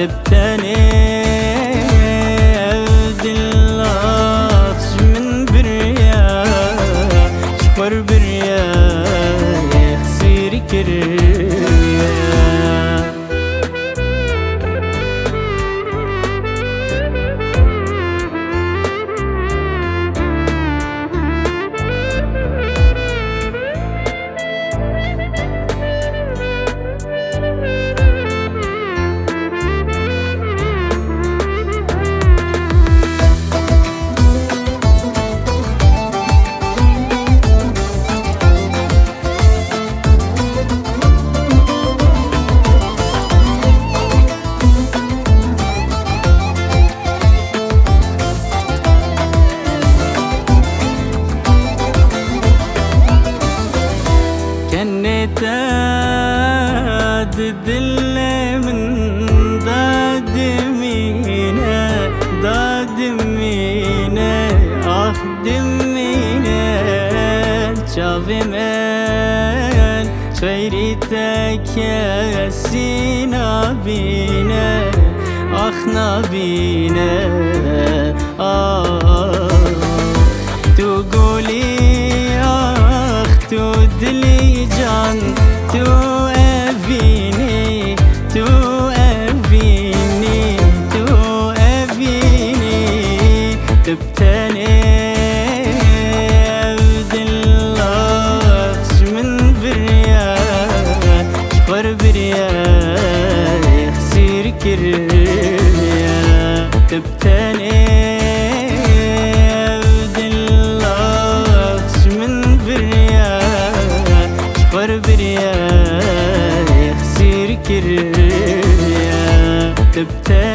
تبتني دلاش من بريا شخور بريا يخسير كريا دل من داد مينا آخ دمينا شافي من خيرتك يا سينا بينا آخ نبينا تقولي آخ تدلي جان تبتني بدلاش من بريا شخور بريا يخسير كريا تبتني بدلاش من بريا شخور بريا يخسير كريا تبتني